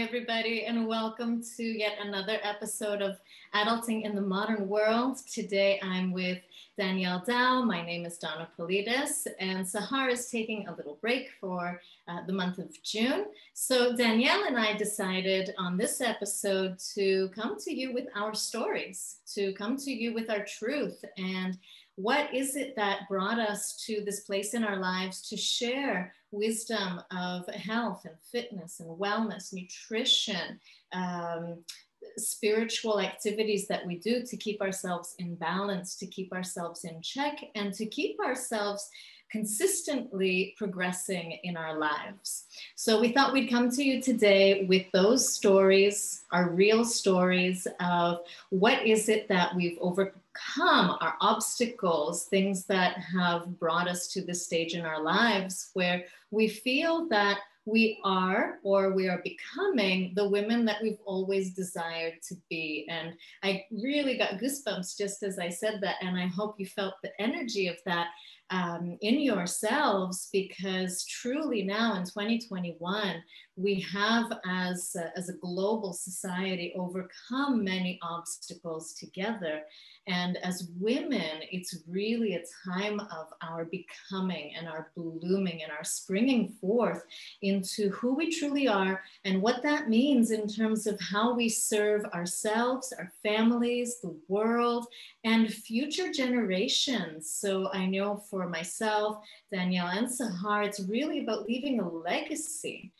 everybody, and welcome to yet another episode of Adulting in the Modern World. Today, I'm with Danielle Daou. My name is Donna Poulidis, and Sahar is taking a little break for the month of June. So Danielle and I decided on this episode to come to you with our stories, to come to you with our truth, and what is it that brought us to this place in our lives to share wisdom of health and fitness and wellness, nutrition, spiritual activities that we do to keep ourselves in balance, to keep ourselves in check, and to keep ourselves consistently progressing in our lives. So we thought we'd come to you today with those stories, our real stories of what is it that we've overcome, our obstacles, things that have brought us to this stage in our lives where we feel that we are, or we are becoming, the women that we've always desired to be. And I really got goosebumps just as I said that, and I hope you felt the energy of that in yourselves, because truly now in 2021, we have as a global society overcome many obstacles together. And as women, it's really a time of our becoming and our blooming and our springing forth into who we truly are and what that means in terms of how we serve ourselves, our families, the world, and future generations. So I know for myself, Danielle and Sahar, it's really about leaving a legacy.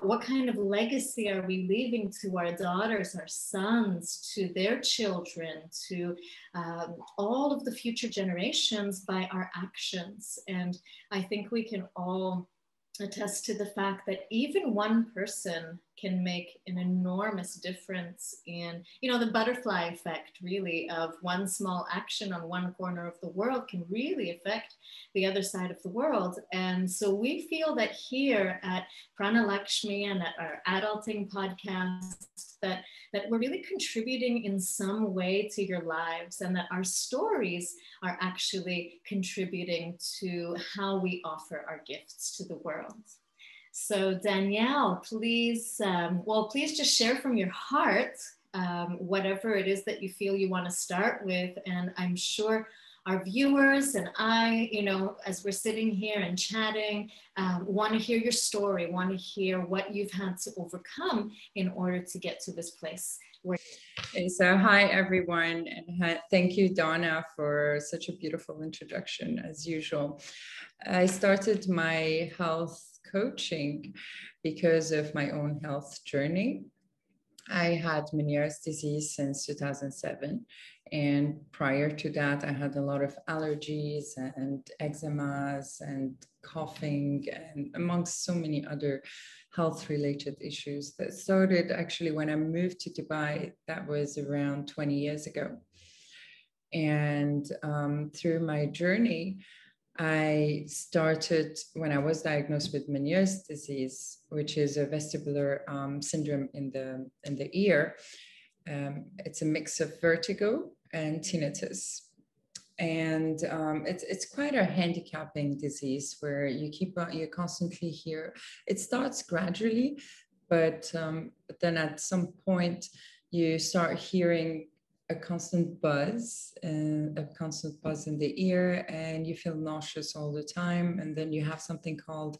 What kind of legacy are we leaving to our daughters, our sons, to their children, to all of the future generations by our actions? And I think we can all attest to the fact that even one person can make an enormous difference in, the butterfly effect, really, of one small action on one corner of the world can really affect the other side of the world. And so we feel that here at Pranalakshmi and at our Adulting podcast, that we're really contributing in some way to your lives, and that our stories are actually contributing to how we offer our gifts to the world. So Danielle, please just share from your heart whatever it is that you feel you want to start with. And I'm sure our viewers and I, as we're sitting here and chatting, want to hear your story, want to hear what you've had to overcome in order to get to this place. Okay, so hi everyone, and thank you, Donna, for such a beautiful introduction as usual. I started my health coaching because of my own health journey. I had Meniere's disease since 2007. And prior to that, I had a lot of allergies and eczemas and coughing, and amongst so many other health-related issues that started actually when I moved to Dubai. That was around 20 years ago. And through my journey, I started when I was diagnosed with Meniere's disease, which is a vestibular syndrome in the ear. It's a mix of vertigo and tinnitus. And it's quite a handicapping disease where you constantly hear. It starts gradually, but then at some point you start hearing a constant buzz in the ear, and you feel nauseous all the time. And then you have something called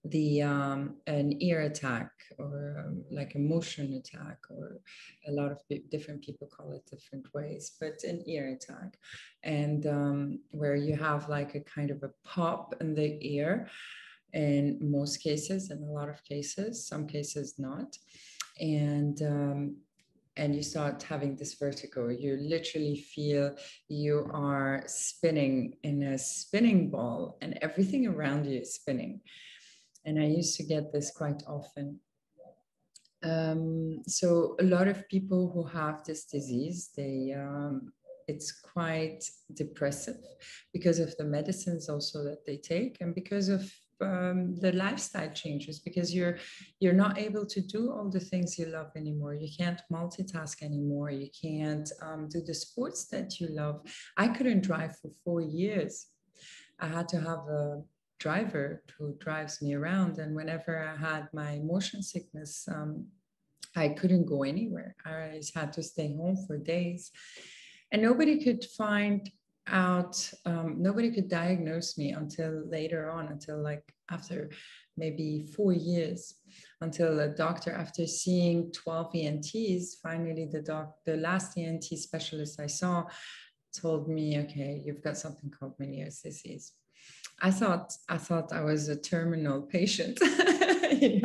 an ear attack, or like a motion attack, or a lot of different people call it different ways, but an ear attack. And where you have like a kind of a pop in the ear in most cases, in a lot of cases, some cases not. And you start having this vertigo. You literally feel you are spinning in a spinning ball, and everything around you is spinning. And I used to get this quite often. So a lot of people who have this disease, it's quite depressive because of the medicines also that they take, and because of the lifestyle changes, because you're not able to do all the things you love anymore. You can't multitask anymore. You can't do the sports that you love. I couldn't drive for 4 years. I had to have a driver who drives me around. And whenever I had my motion sickness I couldn't go anywhere. I just had to stay home for days. And nobody could find out, nobody could diagnose me until later on, until like after maybe 4 years, until a doctor, after seeing 12 ENTs, finally the last ENT specialist I saw told me, okay, you've got something called Meniere's disease. I thought I was a terminal patient. When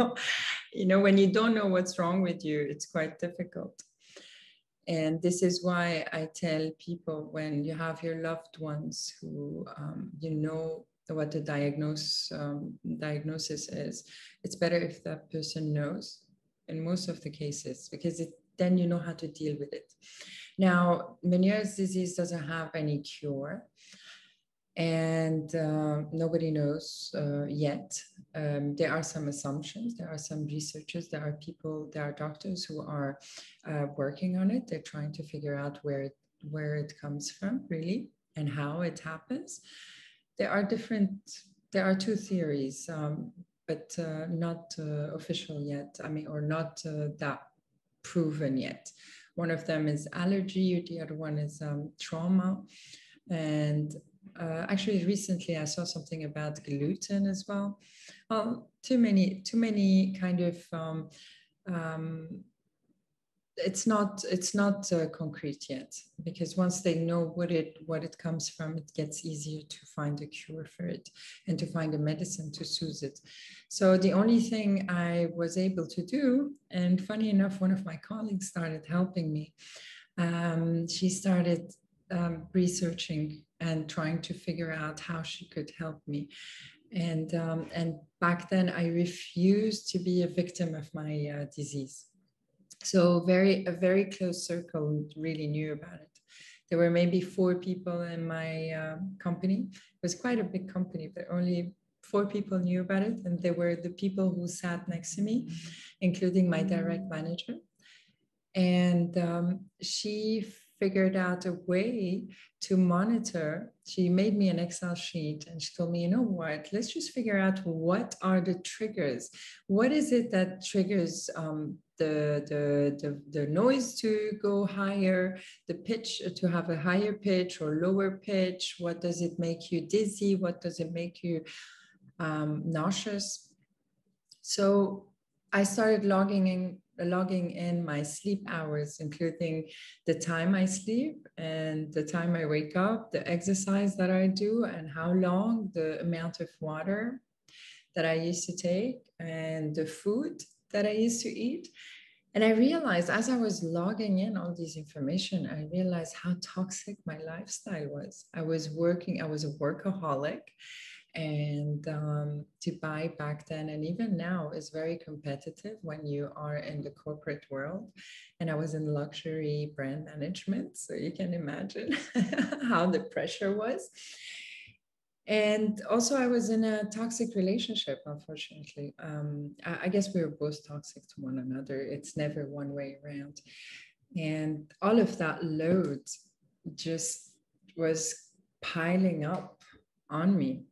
you don't know what's wrong with you, it's quite difficult. And this is why I tell people, when you have your loved ones who what the diagnosis is, it's better if that person knows in most of the cases, because then you know how to deal with it. Now, Meniere's disease doesn't have any cure, and nobody knows yet. There are some assumptions, there are some researchers, there are doctors who are working on it. They're trying to figure out where it comes from, really, and how it happens. There are two theories, but not official yet. Or not that proven yet. One of them is allergy, the other one is trauma. And actually, recently I saw something about gluten as well. Too many kind of. It's not concrete yet, because once they know what it comes from, it gets easier to find a cure for it and to find a medicine to soothe it. So the only thing I was able to do, and funny enough, one of my colleagues started helping me. She started researching and trying to figure out how she could help me. And back then I refused to be a victim of my disease. So a very close circle really knew about it. There were maybe 4 people in my company. It was quite a big company, but only 4 people knew about it. And they were the people who sat next to me, including my direct manager. And she figured out a way to monitor. She made me an Excel sheet and she told me, you know what, let's just figure out what are the triggers. What is it that triggers the noise to go higher, the pitch to have a higher pitch or lower pitch? What does it make you dizzy? What does it make you nauseous? So I started logging in my sleep hours, including the time I sleep and the time I wake up, the exercise that I do and how long, the amount of water that I used to take, and the food that I used to eat. And I realized, as I was logging in all this information, I realized how toxic my lifestyle was. I was a workaholic. And Dubai back then and even now is very competitive when you are in the corporate world. And I was in luxury brand management, so you can imagine how the pressure was. And also I was in a toxic relationship, unfortunately. I guess we were both toxic to one another. It's never one way around. And all of that load just was piling up on me,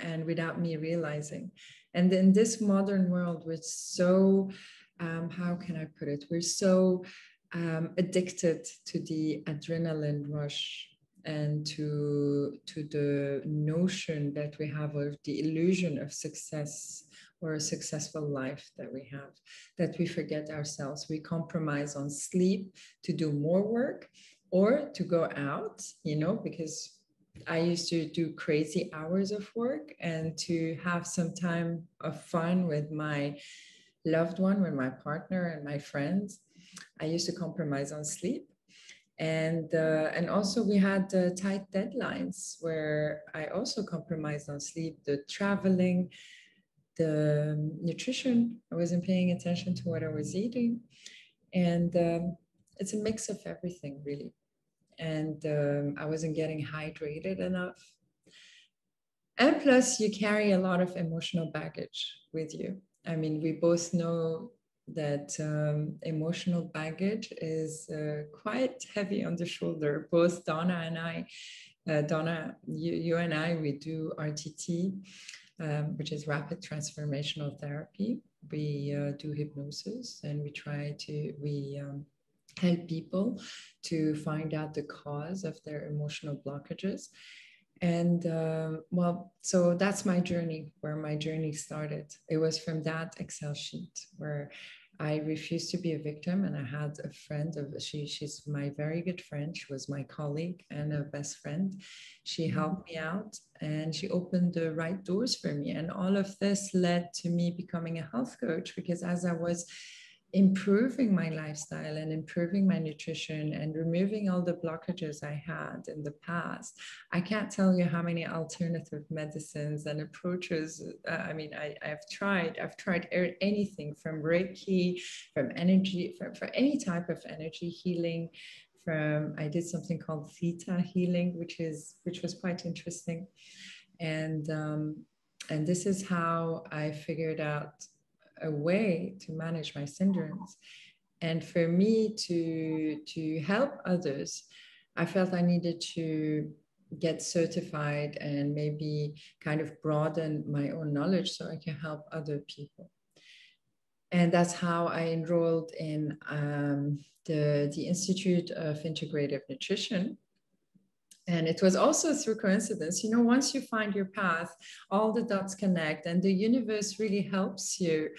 and without me realizing. And in this modern world, we're so, how can I put it? We're so addicted to the adrenaline rush and to the notion that we have of the illusion of success or a successful life that we have, that we forget ourselves. We compromise on sleep to do more work or to go out, because I used to do crazy hours of work, and to have some time of fun with my loved one, with my partner and my friends, I used to compromise on sleep. And also we had tight deadlines where I also compromised on sleep, the traveling, the nutrition. I wasn't paying attention to what I was eating. And it's a mix of everything, really. And I wasn't getting hydrated enough. And plus, you carry a lot of emotional baggage with you. I mean, we both know that emotional baggage is quite heavy on the shoulder. Both Donna and I, Donna, you and I, we do RTT, which is rapid transformational therapy. We do hypnosis, and we help people to find out the cause of their emotional blockages. And well, so that's my journey, where my journey started. It was from that Excel sheet where I refused to be a victim. And I had a friend she's my very good friend. She was my colleague and a best friend. She helped me out and she opened the right doors for me. And all of this led to me becoming a health coach, because as I was improving my lifestyle and improving my nutrition and removing all the blockages I had in the past, I can't tell you how many alternative medicines and approaches. I've tried anything from Reiki, from energy, for any type of energy healing. I did something called theta healing, which was quite interesting. And this is how I figured out a way to manage my syndromes. And for me to help others, I felt I needed to get certified and maybe kind of broaden my own knowledge so I can help other people. And that's how I enrolled in the Institute of Integrative Nutrition. And it was also through coincidence. You know, once you find your path, all the dots connect, and the universe really helps you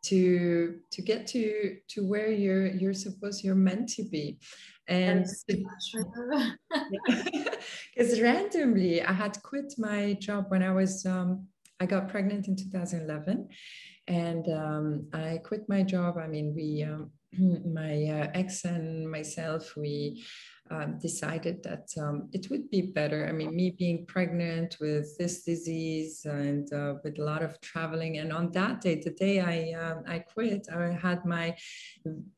to get to where you're meant to be. And because randomly I had quit my job when I got pregnant in 2011, and I quit my job. I mean, my ex and myself, we decided that it would be better. I mean, me being pregnant with this disease and with a lot of traveling. And on that day, the day I quit, I had my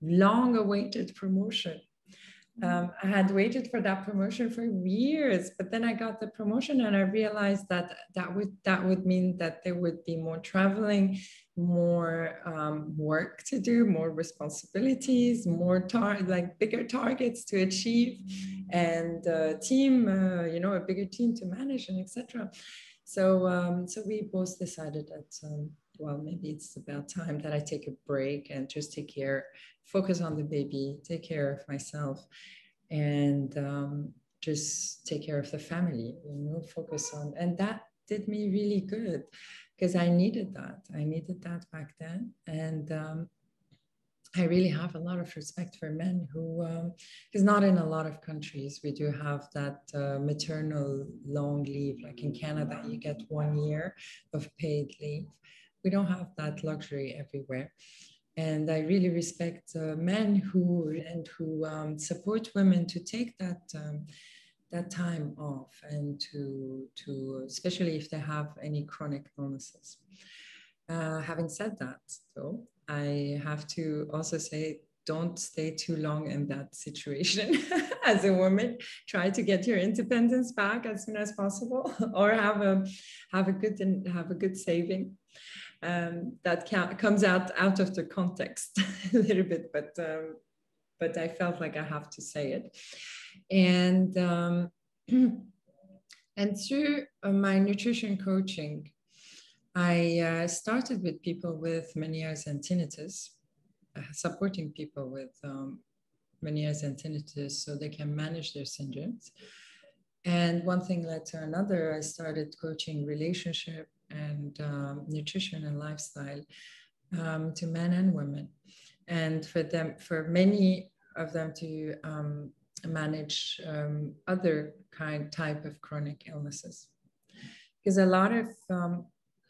long-awaited promotion. I had waited for that promotion for years, but then I got the promotion and I realized that would mean that there would be more traveling, more work to do, more responsibilities, more bigger targets to achieve, and a team, a bigger team to manage, and etc. So we both decided that well, maybe it's about time that I take a break and just focus on the baby, take care of myself, and just take care of the family, focus on. And that did me really good, because I needed that. I needed that back then. And I really have a lot of respect for men who, because not in a lot of countries, we do have that maternal long leave. Like in Canada, you get 1 year of paid leave. We don't have that luxury everywhere. And I really respect men who support women to take that time off, and to especially if they have any chronic illnesses. Having said that, though, I have to also say, don't stay too long in that situation as a woman. Try to get your independence back as soon as possible, or have a good saving. That comes out of the context a little bit, but I felt like I have to say it. And and through my nutrition coaching, I started with people with Meniere's and tinnitus, supporting people with Meniere's and tinnitus so they can manage their syndromes. And one thing led to another. I started coaching relationship and nutrition and lifestyle to men and women, and for many of them to manage other type of chronic illnesses, because a lot of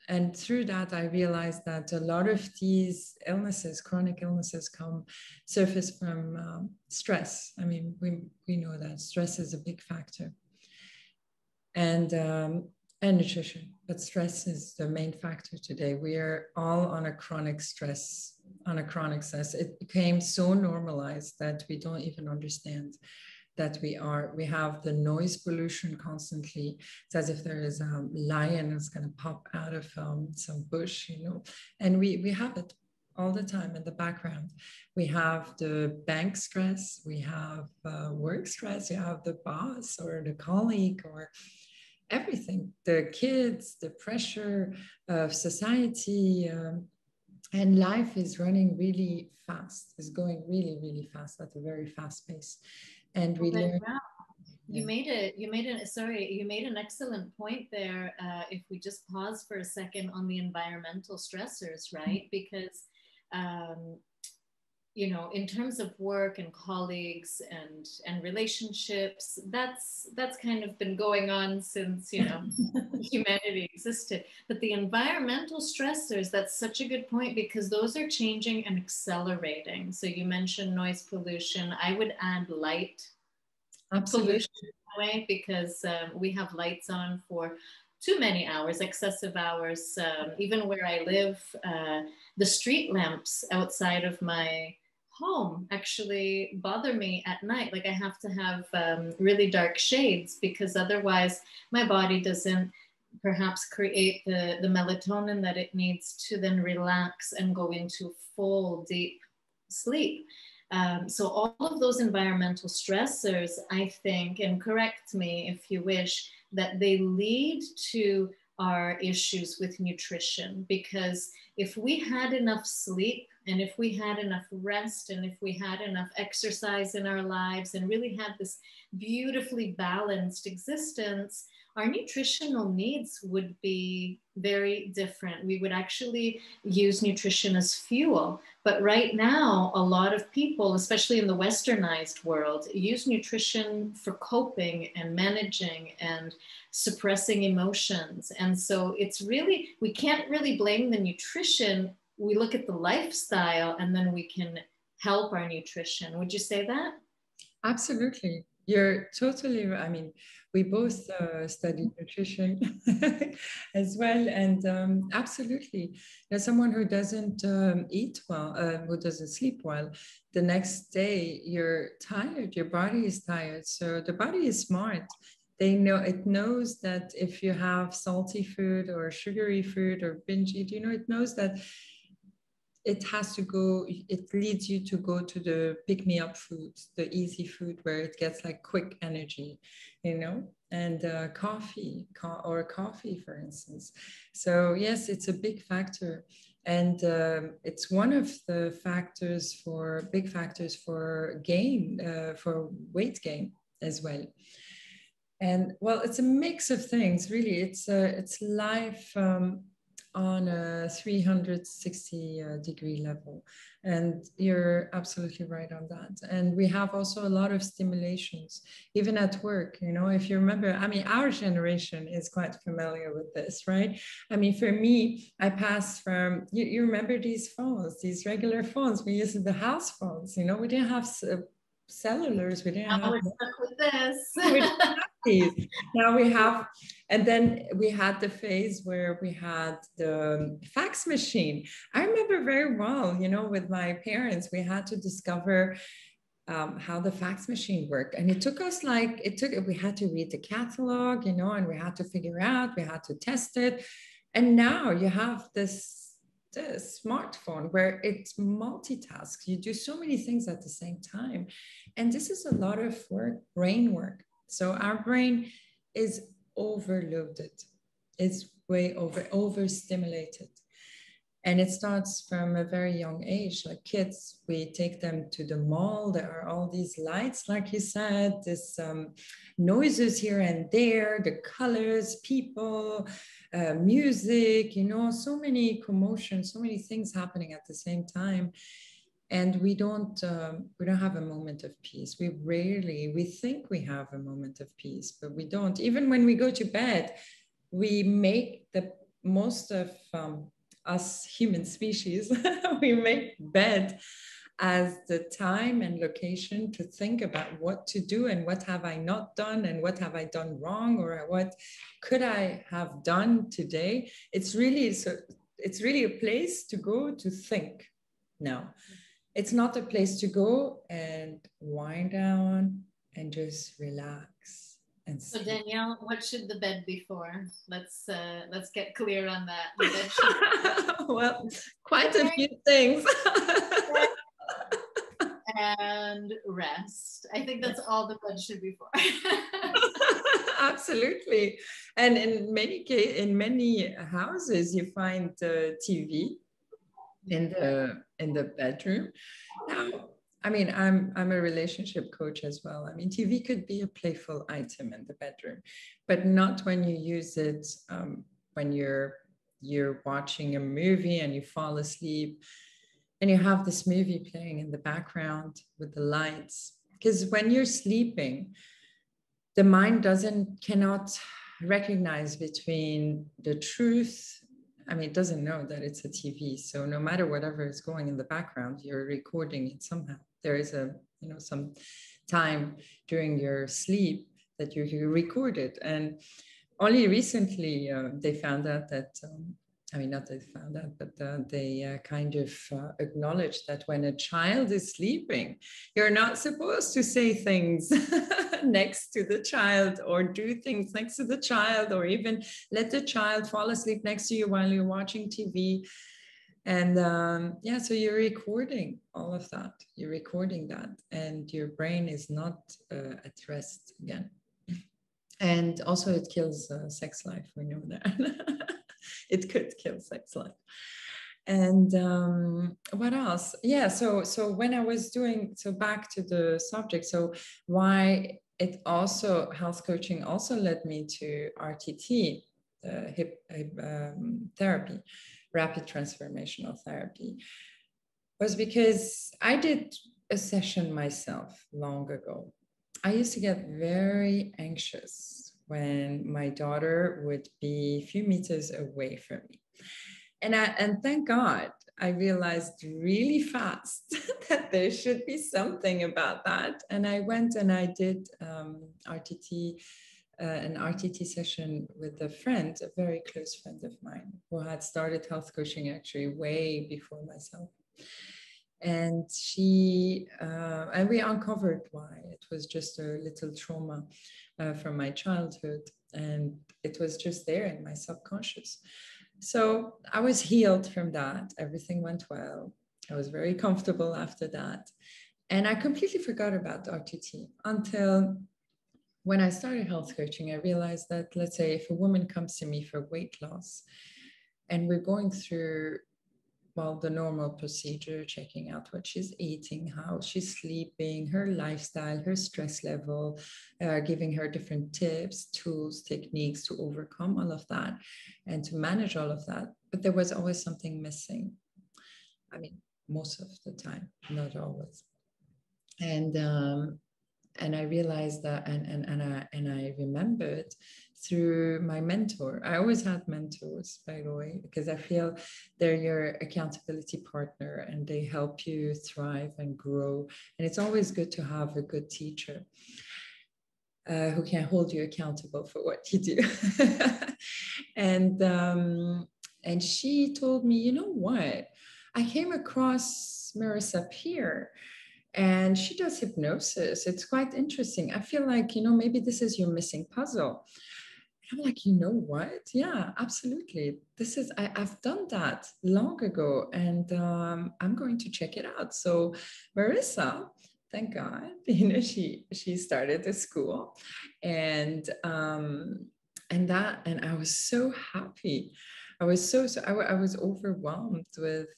and through that I realized that a lot of these illnesses, chronic illnesses, surface from stress. I mean, we know that stress is a big factor, and nutrition, but stress is the main factor today. We are all on a chronic stress. It became so normalized that we don't even understand that we have the noise pollution constantly. It's as if there is a lion that's going to pop out of some bush, and we have it all the time in the background. We have the bank stress, we have work stress, you have the boss or the colleague or everything, the kids, the pressure of society, And life is running really fast, is going really, really fast at a very fast pace. And we learn. Wow. You made an excellent point there. If we just pause for a second on the environmental stressors, right? Because, you know, in terms of work and colleagues and relationships, that's kind of been going on since, you know, humanity existed. But the environmental stressors, that's such a good point, because those are changing and accelerating. So you mentioned noise pollution. I would add light pollution way, because we have lights on for too many hours, excessive hours. Even where I live, the street lamps outside of my home actually bother me at night. Like I have to have really dark shades, because otherwise my body doesn't perhaps create the melatonin that it needs to then relax and go into full deep sleep. So all of those environmental stressors, I think, and correct me if you wish, that they lead to our issues with nutrition. Because if we had enough sleep, and if we had enough rest, and if we had enough exercise in our lives, and really had this beautifully balanced existence, our nutritional needs would be very different. We would actually use nutrition as fuel. But right now, a lot of people, especially in the westernized world, use nutrition for coping and managing and suppressing emotions. And so it's really, we can't really blame the nutrition. We look at the lifestyle and then we can help our nutrition. Would you say that? Absolutely. You're totally right. I mean, we both studied nutrition as well. And absolutely, there's someone who doesn't eat well, who doesn't sleep well, the next day you're tired, your body is tired. So the body is smart. It knows that if you have salty food or sugary food or binge eat, it knows that it leads you to go to the pick-me-up foods, the easy food where it gets like quick energy, and coffee, for instance. So yes, it's a big factor. And it's one of the big factors for for weight gain as well. And well, it's a mix of things, really. It's life on a 360-degree level. And you're absolutely right on that. And we have also a lot of stimulations, even at work. If you remember, I mean, our generation is quite familiar with this, right? I mean, for me, I passed from, you remember these phones, these regular phones. We used the house phones, we didn't have cellulars, we didn't have... We're stuck with this. Now we have, and then we had the phase where we had the fax machine. I remember very well, with my parents, we had to discover how the fax machine worked. And it took us we had to read the catalog, and we had to figure out, we had to test it. And now you have this smartphone where it multitasks. You do so many things at the same time. And this is a lot of work, brain work. So our brain is overloaded. It's way overstimulated. And it starts from a very young age. Like kids, we take them to the mall. There are all these lights, like you said, this noises here and there, the colors, people, music, so many commotions, so many things happening at the same time. And we don't have a moment of peace. We think we have a moment of peace, but we don't. Even when we go to bed, we make the most of us human species, we make bed as the time and location to think about what to do and what have I not done and what have I done wrong or what could I have done today. It's really a place to go to think now. It's not a place to go and wind down and just relax. And so Danielle, what should the bed be for? Let's get clear on that. The bed should well, quite a few things. And rest. I think that's all the bed should be for. Absolutely. And in many houses, you find TV. in the bedroom. Now, I mean, I'm a relationship coach as well. I mean, TV could be a playful item in the bedroom, but not when you use it when you're watching a movie and you fall asleep and you have this movie playing in the background with the lights. Because when you're sleeping, the mind cannot recognize between the truth. I mean, it doesn't know that it's a TV. So no matter whatever is going in the background, you're recording it somehow. There is some time during your sleep that you record it. And only recently they found out that, I mean, not they found out, but they kind of acknowledged that when a child is sleeping, you're not supposed to say things next to the child or do things next to the child or even let the child fall asleep next to you while you're watching TV. And yeah, so you're recording all of that. You're recording that and your brain is not at rest again. And also it kills sex life. We know that. It could kill sex life. And what else? Yeah, so when I was doing, so back to the subject, so why it also, health coaching also led me to RTT, hip therapy, rapid transformational therapy, was because I did a session myself long ago. I used to get very anxious when my daughter would be a few meters away from me. And thank God, I realized really fast that there should be something about that. And I went and I did an RTT session with a friend, a very close friend of mine, who had started health coaching actually way before myself. And and we uncovered why. It was just a little trauma from my childhood, and it was just there in my subconscious. So I was healed from that. Everything went well. I was very comfortable after that. And I completely forgot about RTT until when I started health coaching. I realized that, let's say, if a woman comes to me for weight loss and we're going through, well, the normal procedure, checking out what she's eating, how she's sleeping, her lifestyle, her stress level, giving her different tips, tools, techniques to overcome all of that and to manage all of that. But there was always something missing. I mean, most of the time, not always. And I realized that, and I remembered through my mentor. I always had mentors, by the way, because I feel they're your accountability partner and they help you thrive and grow. And it's always good to have a good teacher who can hold you accountable for what you do. And she told me, you know what? I came across Marissa Peer. And she does hypnosis. It's quite interesting. I feel like, maybe this is your missing puzzle. And I'm like, you know what? Yeah, absolutely. I've done that long ago and I'm going to check it out. So Marissa, thank God, she started the school and I was so happy. I was I was overwhelmed with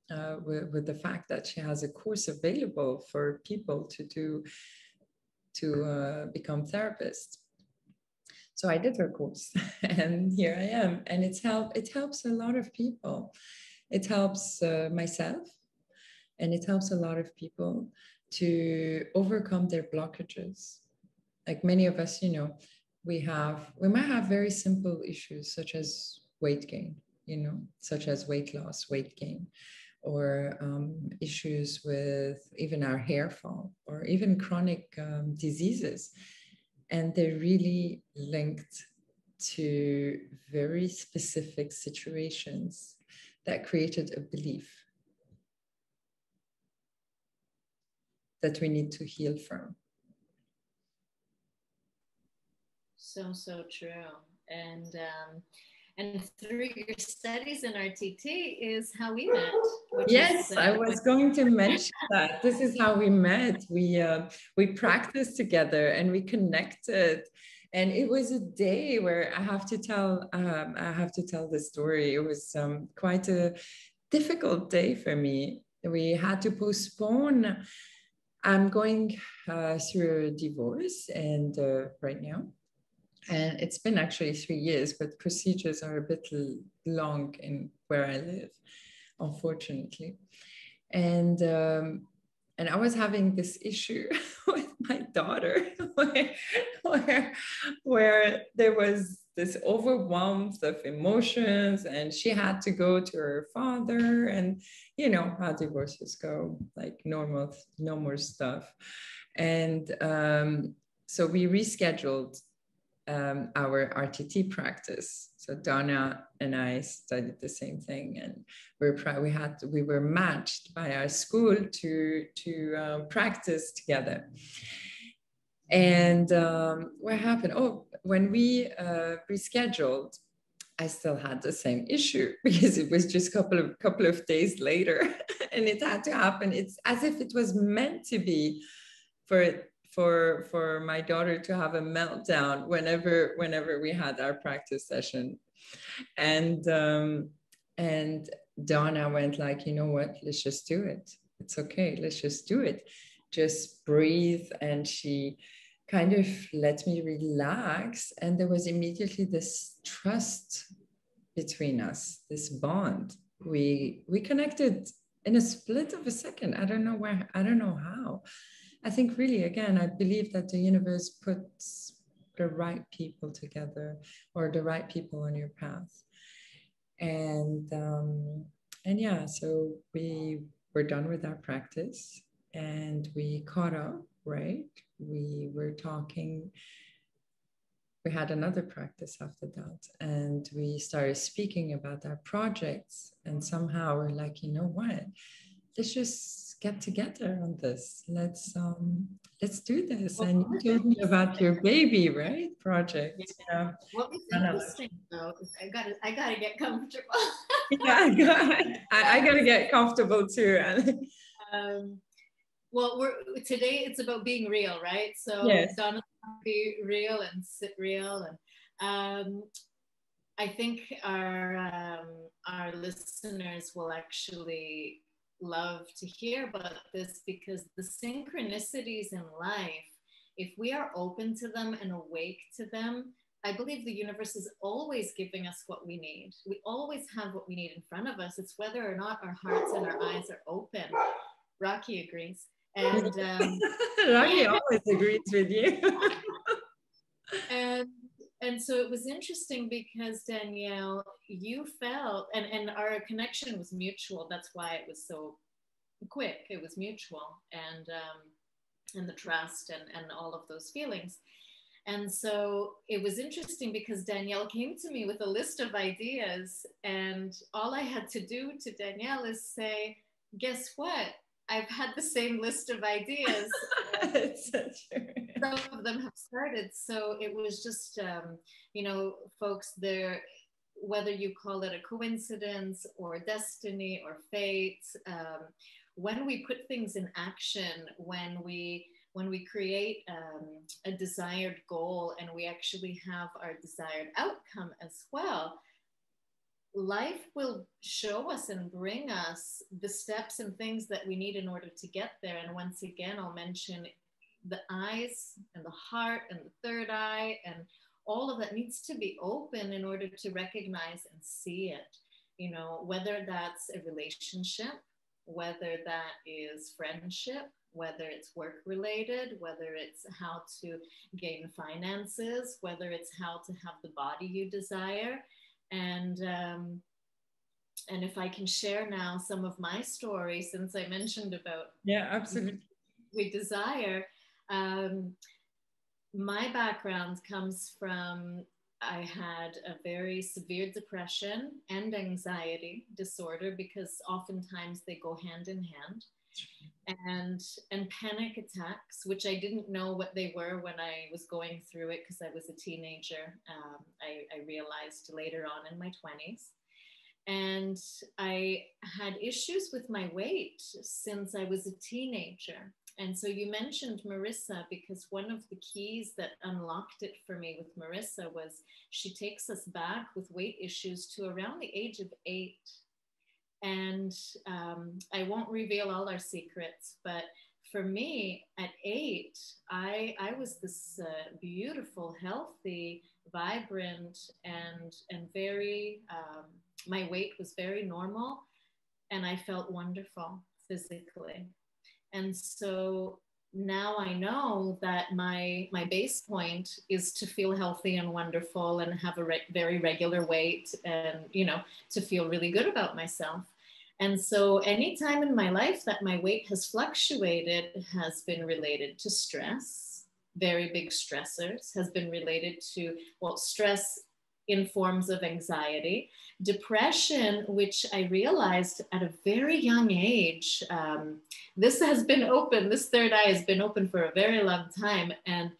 the fact that she has a course available for people to become therapists. So I did her course and here I am. And it helps a lot of people. It helps myself and it helps a lot of people to overcome their blockages. Like many of us, we might have very simple issues such as weight gain, such as weight loss, weight gain, or issues with even our hair fall or even chronic diseases. And they're really linked to very specific situations that created a belief that we need to heal from. So true. And through your studies in RTT is how we met. Yes, I was going to mention that. This is how we met. We practiced together and we connected. And it was a day where I have to tell the story. It was quite a difficult day for me. We had to postpone. I'm going through a divorce and right now. And it's been actually 3 years, but procedures are a bit long in where I live, unfortunately. And I was having this issue with my daughter where there was this overwhelm of emotions, and she had to go to her father, and you know how divorces go, like normal stuff. And so we rescheduled our RTT practice. So Donna and I studied the same thing, and we were matched by our school to practice together. And what happened? Oh, when we rescheduled, I still had the same issue because it was just a couple of days later, and it had to happen. It's as if it was meant to be for my daughter to have a meltdown whenever we had our practice session. And Donna went like, you know what, let's just do it. It's okay, let's just do it. Just breathe. And she kind of let me relax. And there was immediately this trust between us, this bond. We connected in a split of a second. I don't know how. I think really, again, I believe that the universe puts the right people together, or the right people on your path. And yeah, so we were done with our practice and we caught up, right? We were talking. We had another practice after that, and we started speaking about our projects. And somehow we're like, you know what? Let's just get together on this. Let's do this. Well, and you told me about your baby, right? Project. Yeah. What was interesting though is I gotta get comfortable. Yeah, I gotta get comfortable too. Well, today it's about being real, right? So Yes. Donna, be real and sit real, and I think our listeners will actually love to hear about this, because the synchronicities in life, if we are open to them and awake to them, I believe the universe is always giving us what we need. We always have what we need in front of us. It's whether or not our hearts and our eyes are open. Rocky agrees. And Rocky always agrees with you. And so it was interesting because Danielle, you felt, and our connection was mutual. That's why it was so quick. It was mutual, and the trust and all of those feelings. And so it was interesting because Danielle came to me with a list of ideas, and all I had to do to Danielle is say, guess what? I've had the same list of ideas. Some of them have started. So it was just, folks, there, whether you call it a coincidence or destiny or fate, when we put things in action, when we create a desired goal and we actually have our desired outcome as well, life will show us and bring us the steps and things that we need in order to get there. And once again, I'll mention the eyes and the heart and the third eye, and all of that needs to be open in order to recognize and see it. You know, whether that's a relationship, whether that is friendship, whether it's work related, whether it's how to gain finances, whether it's how to have the body you desire. And if I can share now some of my story, since I mentioned about absolutely, we desire. My background comes from, I had a very severe depression and anxiety disorder, because oftentimes they go hand in hand, and panic attacks, which I didn't know what they were when I was going through it because I was a teenager. I realized later on in my 20s. And I had issues with my weight since I was a teenager. And so you mentioned Marissa, because one of the keys that unlocked it for me with Marissa was she takes us back with weight issues to around the age of 8. And I won't reveal all our secrets, but for me at 8, I was this beautiful, healthy, vibrant, and very, my weight was very normal, and I felt wonderful physically. And so now I know that my base point is to feel healthy and wonderful and have a very regular weight, and to feel really good about myself. And so any time in my life that my weight has fluctuated has been related to stress, very big stressors, has been related to, well, stress in forms of anxiety, depression, which I realized at a very young age. This has been open, this third eye has been open for a very long time. And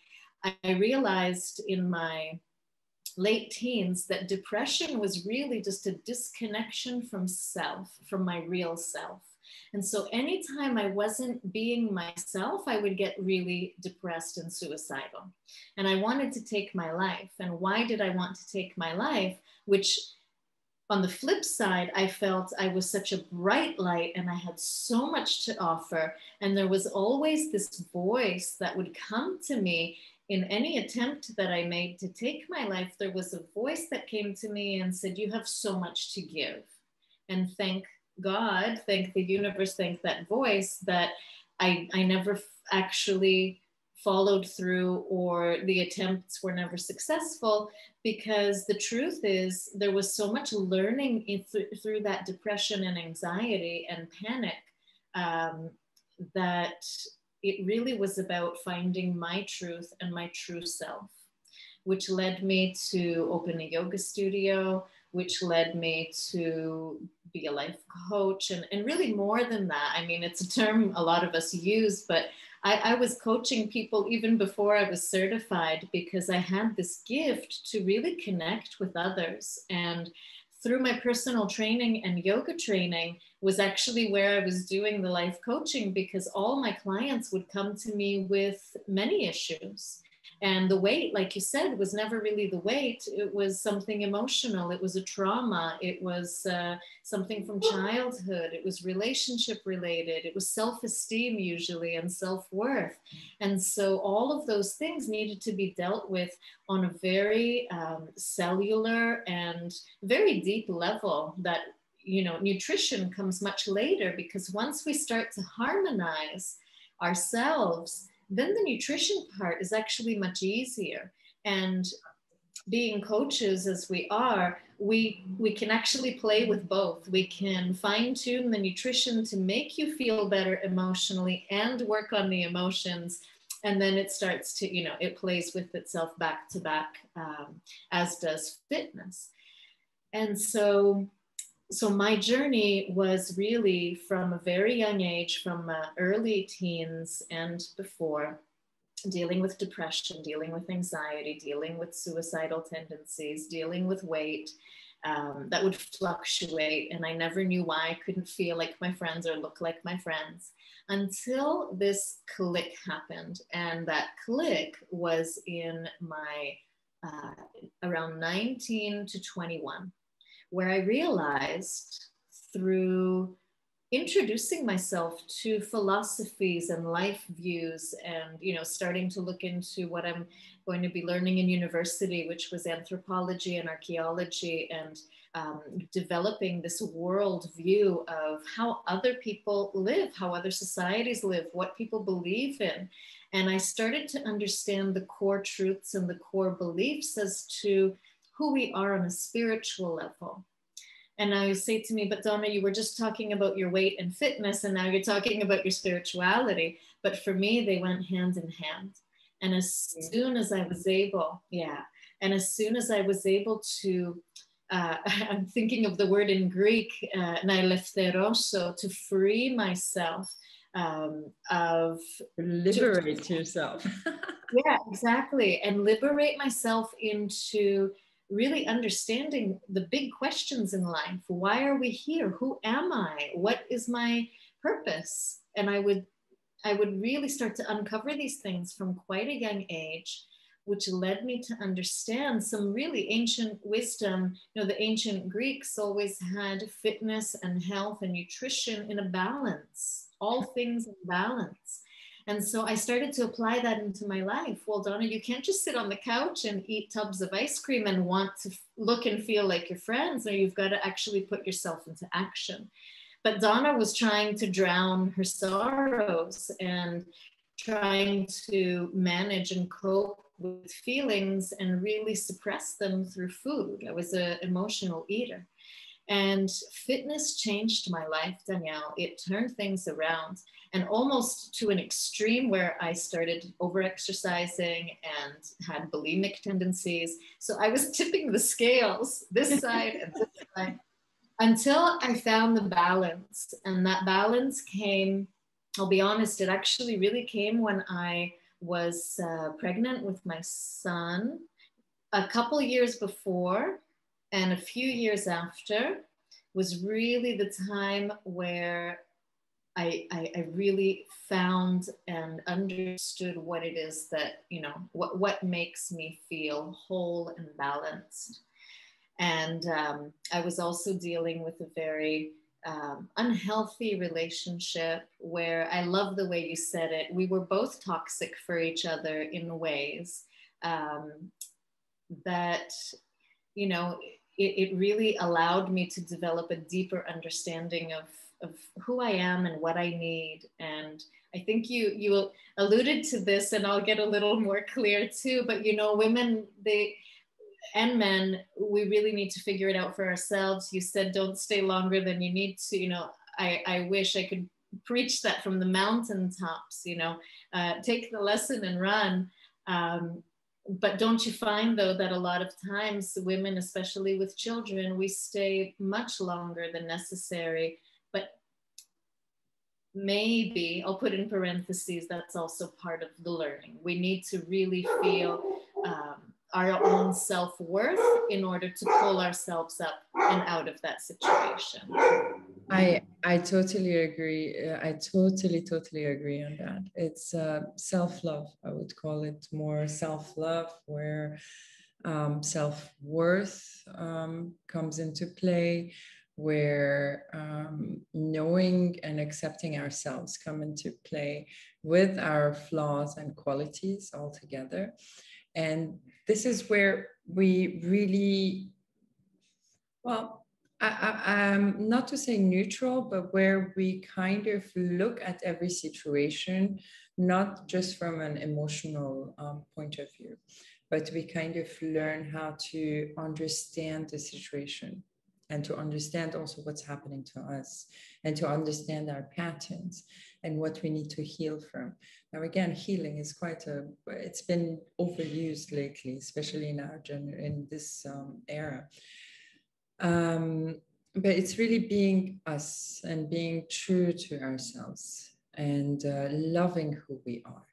I realized in my late teens that depression was really just a disconnection from self, from my real self. And so anytime I wasn't being myself, I would get really depressed and suicidal. And I wanted to take my life. And why did I want to take my life? Which, on the flip side, I felt I was such a bright light and I had so much to offer. And there was always this voice that would come to me in any attempt that I made to take my life. There was a voice that came to me and said, "You have so much to give." And thank God, thank the universe, thank that voice that I never actually followed through, or the attempts were never successful, because the truth is there was so much learning through that depression and anxiety and panic, that it really was about finding my truth and my true self, which led me to open a yoga studio, which led me to be a life coach, and really more than that. I mean, it's a term a lot of us use, but I was coaching people even before I was certified, because I had this gift to really connect with others. And through my personal training and yoga training was actually where I was doing the life coaching, because all my clients would come to me with many issues. And the weight, like you said, was never really the weight. It was something emotional. It was a trauma. It was something from childhood. It was relationship related. It was self-esteem usually, and self-worth. And so all of those things needed to be dealt with on a very cellular and very deep level, that nutrition comes much later, because once we start to harmonize ourselves, then the nutrition part is actually much easier. And being coaches as we are, we can actually play with both. We can fine tune the nutrition to make you feel better emotionally and work on the emotions. And then it starts to, it plays with itself back to back, as does fitness. And so my journey was really from a very young age, from early teens and before, dealing with depression, dealing with anxiety, dealing with suicidal tendencies, dealing with weight that would fluctuate. And I never knew why I couldn't feel like my friends or look like my friends, until this click happened. And that click was in my around 19 to 21. Where I realized, through introducing myself to philosophies and life views, and starting to look into what I'm going to be learning in university, which was anthropology and archaeology, and developing this world view of how other people live, how other societies live, what people believe in. And I started to understand the core truths and the core beliefs as to who we are on a spiritual level. And now you say to me, "But Donna, you were just talking about your weight and fitness, and now you're talking about your spirituality." But for me, they went hand in hand. And as soon as I was able, to, I'm thinking of the word in Greek, naeleftheroso, to free myself of... Liberate yourself. Yeah, exactly. And liberate myself into really understanding the big questions in life. Why are we here? Who am I? What is my purpose? And I would really start to uncover these things from quite a young age. which led me to understand some really ancient wisdom. You know, the ancient Greeks always had fitness and health and nutrition in a balance, all things in balance. And so I started to apply that into my life. Well, Donna, you can't just sit on the couch and eat tubs of ice cream and want to look and feel like your friends, or you've got to actually put yourself into action. But Donna was trying to drown her sorrows and trying to manage and cope with feelings and really suppress them through food. I was an emotional eater. And fitness changed my life, Danielle. It turned things around, and almost to an extreme where I started over-exercising and had bulimic tendencies. So I was tipping the scales this side and this side until I found the balance. And that balance came, I'll be honest, it actually really came when I was pregnant with my son. A couple years before and a few years after was really the time where I really found and understood what it is that, you know, what makes me feel whole and balanced. And I was also dealing with a very unhealthy relationship where, I love the way you said it, we were both toxic for each other in ways that, you know, it really allowed me to develop a deeper understanding of who I am and what I need. And I think you alluded to this, and I'll get a little more clear too, but you know, women, and men, we really need to figure it out for ourselves. You said, don't stay longer than you need to. You know, I wish I could preach that from the mountaintops, you know, take the lesson and run. But don't you find, though, that a lot of times women, especially with children, we stay much longer than necessary. But maybe, I'll put in parentheses, that's also part of the learning. We need to really feel our own self-worth in order to pull ourselves up and out of that situation. I totally agree. I totally agree on that. It's self-love. I would call it more self-love, where self-worth comes into play, where knowing and accepting ourselves come into play with our flaws and qualities all together. And this is where we really, well, I'm not to say neutral, but where we kind of look at every situation, not just from an emotional point of view, but we kind of learn how to understand the situation and to understand also what's happening to us and to understand our patterns and what we need to heal from. Now, again, healing is it's been overused lately, especially in this era. But it's really being us and being true to ourselves and loving who we are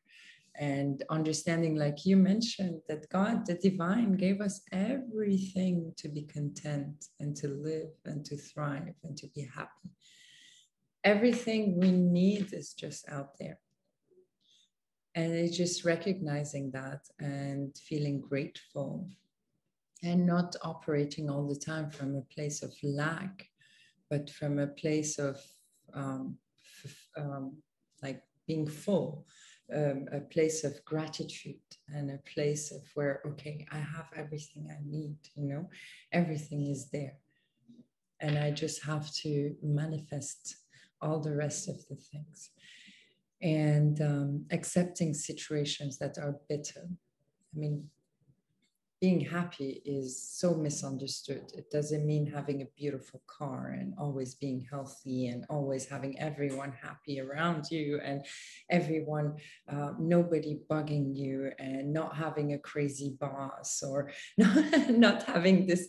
and understanding, like you mentioned, that God, the divine, gave us everything to be content and to live and to thrive and to be happy. Everything we need is just out there. And it's just recognizing that and feeling grateful and not operating all the time from a place of lack, but from a place of like being full, a place of gratitude and a place of where, okay, I have everything I need, you know, everything is there. And I just have to manifest all the rest of the things. And accepting situations that are bitter. I mean, being happy is so misunderstood. It doesn't mean having a beautiful car and always being healthy and always having everyone happy around you and everyone, nobody bugging you and not having a crazy boss or not having this,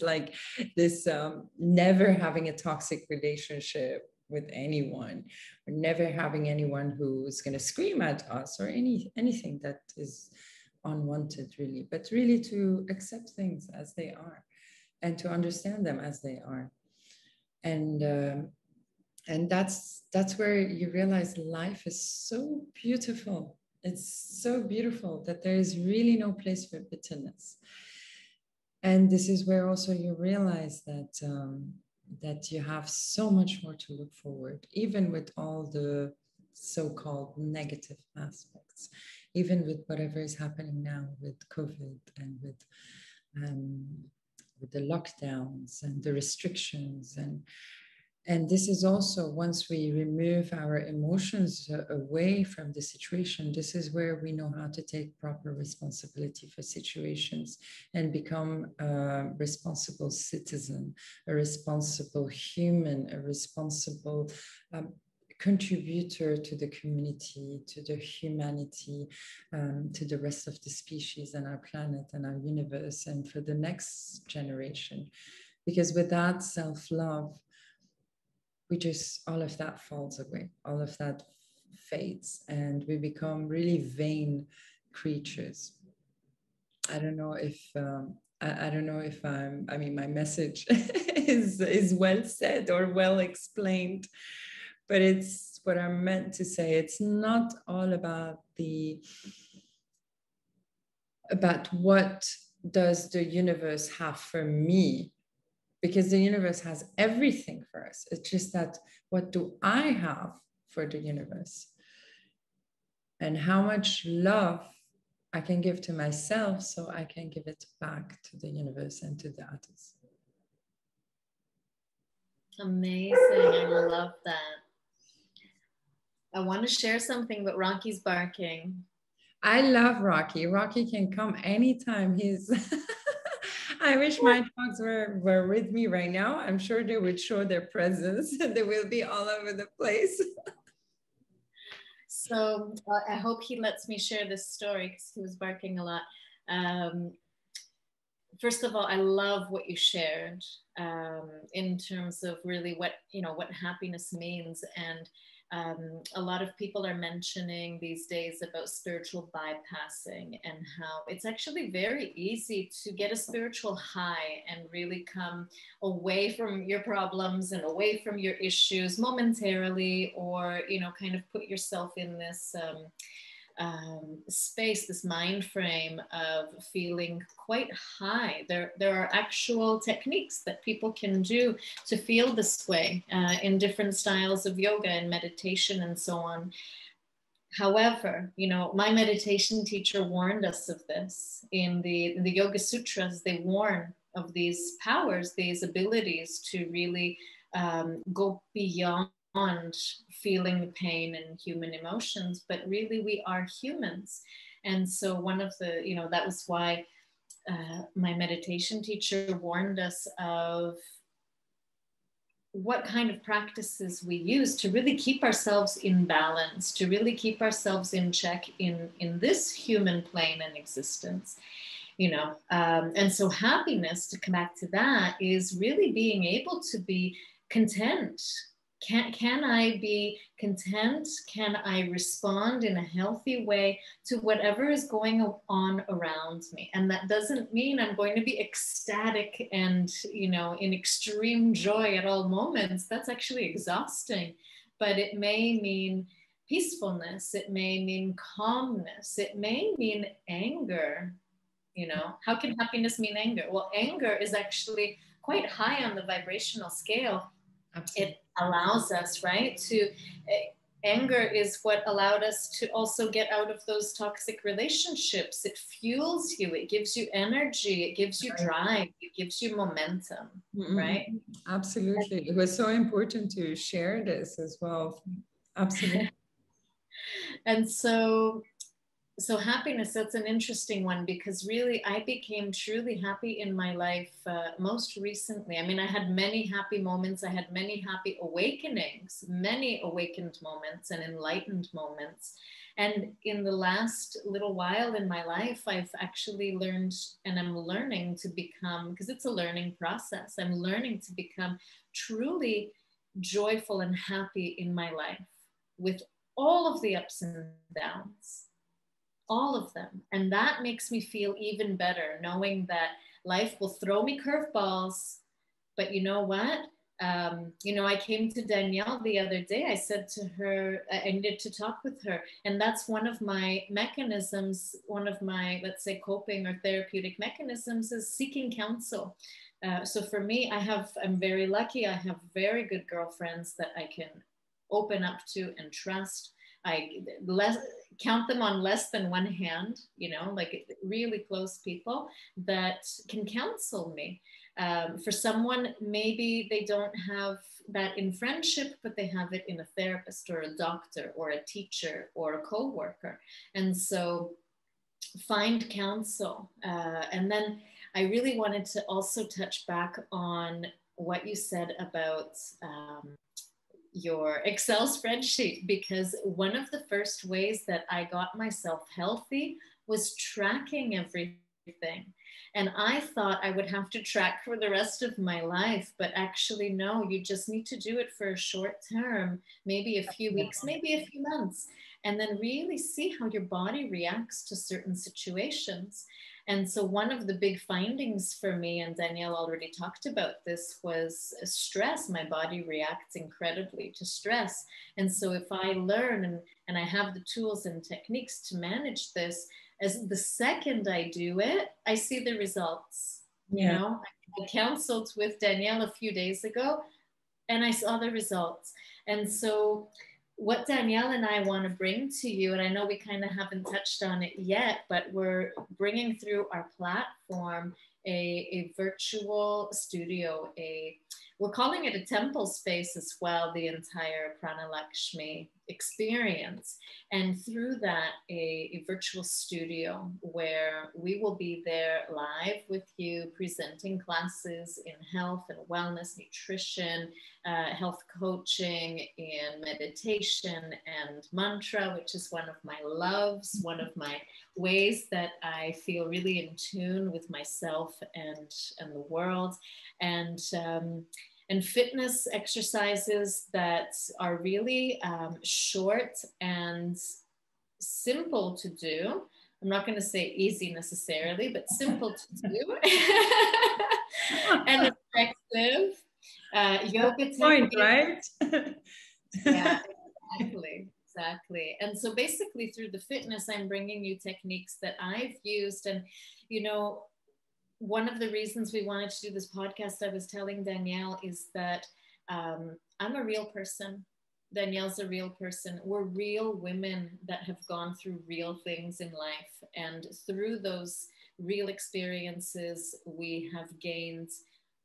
never having a toxic relationship with anyone, or never having anyone who's going to scream at us or anything that is unwanted, really, but really to accept things as they are and to understand them as they are. And that's where you realize life is so beautiful. It's so beautiful that there is really no place for bitterness. And this is where also you realize that that you have so much more to look forward, even with all the so-called negative aspects, even with whatever is happening now with COVID and um, with the lockdowns and the restrictions. And this is also, once we remove our emotions away from the situation, this is where we know how to take proper responsibility for situations and become a responsible citizen, a responsible human, a responsible contributor to the community, to the humanity, to the rest of the species and our planet and our universe, and for the next generation. Because without self-love, we just, all of that falls away, all of that fades, and we become really vain creatures. I don't know if I don't know if I mean, my message is well said or well explained, but it's what I'm meant to say. It's not all about what does the universe have for me, because the universe has everything for us. It's just that, what do I have for the universe? And how much love I can give to myself so I can give it back to the universe and to the others. Amazing. I love that. I want to share something, but Rocky's barking. I love Rocky. Rocky can come anytime. He's I wish my dogs were with me right now. I'm sure they would show their presence. They will be all over the place. So I hope he lets me share this story because he was barking a lot. First of all, I love what you shared in terms of really what happiness means. And a lot of people are mentioning these days about spiritual bypassing and how it's actually very easy to get a spiritual high and really come away from your problems and away from your issues momentarily, or kind of put yourself in this space, this mind frame of feeling quite high. There are actual techniques that people can do to feel this way in different styles of yoga and meditation and so on. However, my meditation teacher warned us of this in the Yoga Sutras. They warn of these powers, these abilities to really go beyond feeling the pain and human emotions, but really we are humans. And so one of the, that was why my meditation teacher warned us of what kind of practices we use to really keep ourselves in balance, to really keep ourselves in check in this human plane and existence. And so happiness, to come back to that, is really being able to be content. Can I be content? Can I respond in a healthy way to whatever is going on around me? And that doesn't mean I'm going to be ecstatic and, in extreme joy at all moments. That's actually exhausting. But it may mean peacefulness. It may mean calmness. It may mean anger. How can happiness mean anger? Well, anger is actually quite high on the vibrational scale. Absolutely. It allows us, right, to anger is what allowed us to also get out of those toxic relationships. It fuels you, it gives you energy, it gives you drive, it gives you momentum. Mm-hmm. Right? Absolutely. It was so important to share this as well. Absolutely. And so happiness, that's an interesting one, because really I became truly happy in my life most recently. I mean, I had many happy moments. I had many happy awakenings, many awakened moments and enlightened moments. And in the last little while in my life, I've actually learned, and I'm learning to become, because it's a learning process, I'm learning to become truly joyful and happy in my life with all of the ups and downs. All of them. And that makes me feel even better, knowing that life will throw me curveballs, but you know what? You know, I came to Danielle the other day. I said to her, I needed to talk with her. And that's one of my mechanisms, one of my, let's say, coping or therapeutic mechanisms is seeking counsel. So for me, I'm very lucky. I have very good girlfriends that I can open up to and trust. I count them on less than one hand, you know, like really close people that can counsel me. For someone, maybe they don't have that in friendship, but they have it in a therapist or a doctor or a teacher or a coworker. And so find counsel. And then I really wanted to also touch back on what you said about your Excel spreadsheet, because one of the first ways that I got myself healthy was tracking everything. And I thought I would have to track for the rest of my life, but actually, no, you just need to do it for a short term, maybe a few weeks, maybe a few months, and then really see how your body reacts to certain situations. And so one of the big findings for me, and Danielle already talked about this, was stress. My body reacts incredibly to stress. And so if I learn and I have the tools and techniques to manage this, as the second I do it, I see the results. You know, I counseled with Danielle a few days ago and I saw the results. And so what Danielle and I want to bring to you, and I know we kind of haven't touched on it yet, but we're bringing through our platform a virtual studio, we're calling it a temple space as well, the entire Pranalakshmi experience. And through that, a virtual studio where we will be there live with you, presenting classes in health and wellness, nutrition, health coaching, in meditation and mantra, which is one of my loves, one of my ways that I feel really in tune with myself and the world. And fitness exercises that are really short and simple to do. I'm not going to say easy necessarily, but simple to do and effective. Yoga point, right? Yeah, exactly. And so basically through the fitness, I'm bringing you techniques that I've used. And, you know, one of the reasons we wanted to do this podcast, I was telling Danielle, is that I'm a real person. Danielle's a real person. We're real women that have gone through real things in life. And through those real experiences, we have gained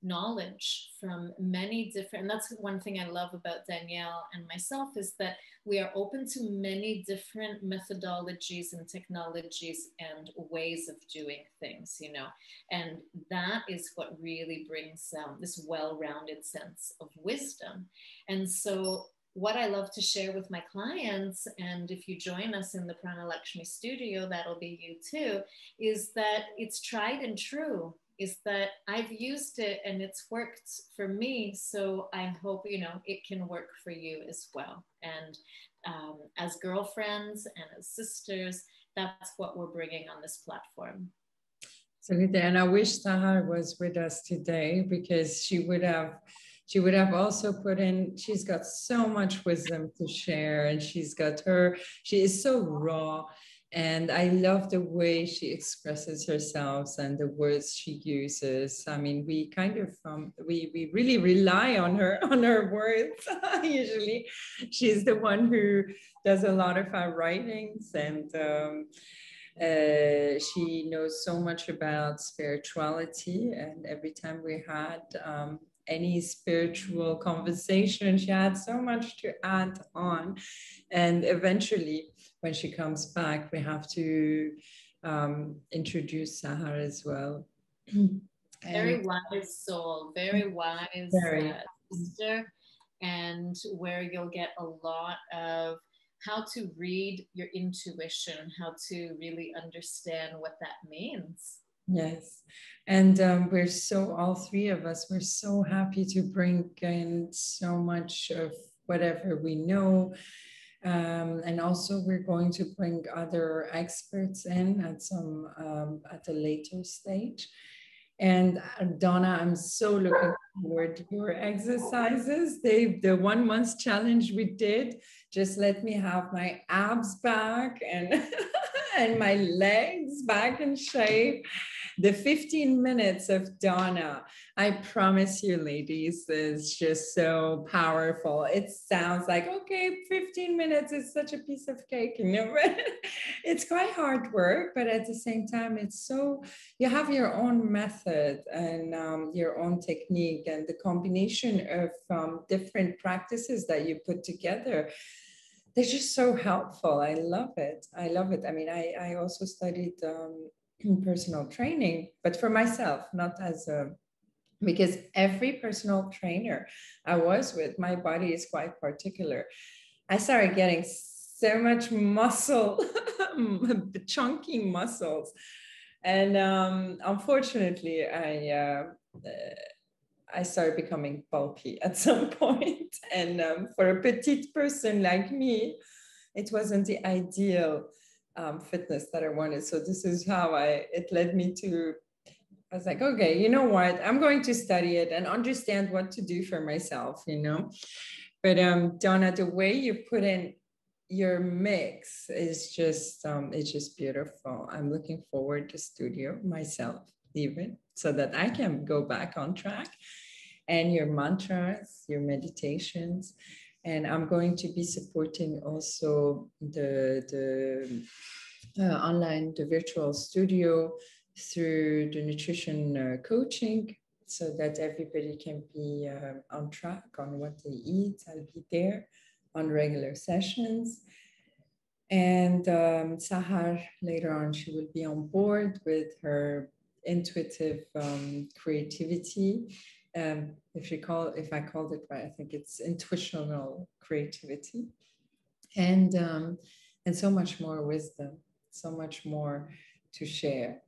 knowledge from many different, and that's one thing I love about Danielle and myself, is that we are open to many different methodologies and technologies and ways of doing things, you know, and that is what really brings this well-rounded sense of wisdom. And so what I love to share with my clients, and if you join us in the Pranalakshmi studio, that'll be you too, is that it's tried and true, is that I've used it and it's worked for me. So I hope, you know, it can work for you as well. And as girlfriends and as sisters, that's what we're bringing on this platform. Absolutely. And I wish Sahar was with us today, because she would have also put in, she's got so much wisdom to share, and she is so raw. And I love the way she expresses herself and the words she uses. I mean, we kind of we really rely on her words. Usually, she's the one who does a lot of our writings, and she knows so much about spirituality. And every time we had any spiritual conversation, she had so much to add on. And eventually, when she comes back, we have to introduce Sahar as well. Very wise soul, very wise sister, and where you'll get a lot of how to read your intuition, how to really understand what that means. Yes. And all three of us, we're so happy to bring in so much of whatever we know. And also we're going to bring other experts in at a later stage. And Donna, I'm so looking forward to your exercises. The 1 month challenge we did, just let me have my abs back and, and my legs back in shape. The 15 minutes of Donna, I promise you, ladies, is just so powerful. It sounds like, okay, 15 minutes is such a piece of cake, you know, it's quite hard work, but at the same time, it's so, you have your own method and your own technique, and the combination of different practices that you put together, they're just so helpful. I love it. I love it. I mean, I also studied personal training, but for myself, not as a, because every personal trainer I was with, my body is quite particular. I started getting so much muscle, chunky muscles. And unfortunately, I started becoming bulky at some point. And for a petite person like me, it wasn't the ideal fitness that I wanted. So this is how it led me to, I was like, okay, you know what? I'm going to study it and understand what to do for myself, you know? But Donna, the way you put in your mix is just, it's just beautiful. I'm looking forward to studio myself, even, so that I can go back on track. And your mantras, your meditations. And I'm going to be supporting also the online, the virtual studio through the nutrition coaching, so that everybody can be on track on what they eat. I'll be there on regular sessions. And Sahar, later on, she will be on board with her intuitive creativity. If I called it right, I think it's intuitional creativity, and so much more wisdom, so much more to share.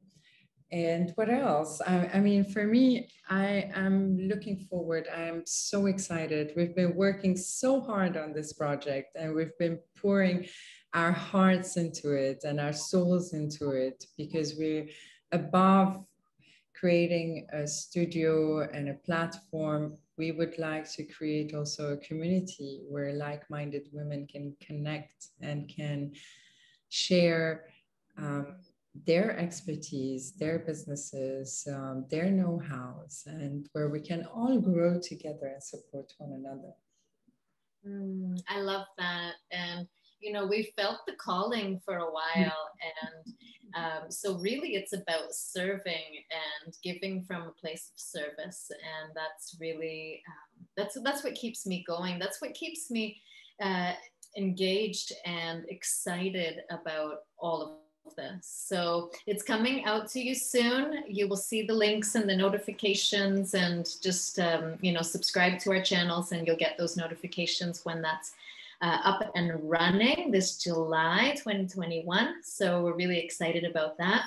And what else? I mean, for me, I am looking forward. I'm so excited. We've been working so hard on this project, and we've been pouring our hearts into it and our souls into it, because we're above creating a studio and a platform. We would like to create also a community where like-minded women can connect and can share their expertise, their businesses, their know-hows, and where we can all grow together and support one another. I love that. And, you know, we felt the calling for a while. And so really it's about serving and giving from a place of service. And that's really, that's what keeps me going. That's what keeps me engaged and excited about all of this. So it's coming out to you soon. You will see the links and the notifications, and just you know, subscribe to our channels and you'll get those notifications when that's up and running this July 2021. So we're really excited about that.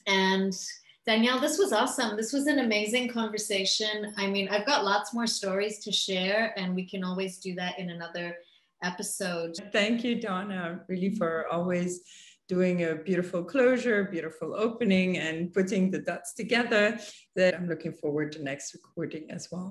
And Danielle, this was awesome. This was an amazing conversation. I mean, I've got lots more stories to share, and we can always do that in another episode. Thank you, Donna, really, for always doing a beautiful closure, beautiful opening, and putting the dots together. That I'm looking forward to next recording as well.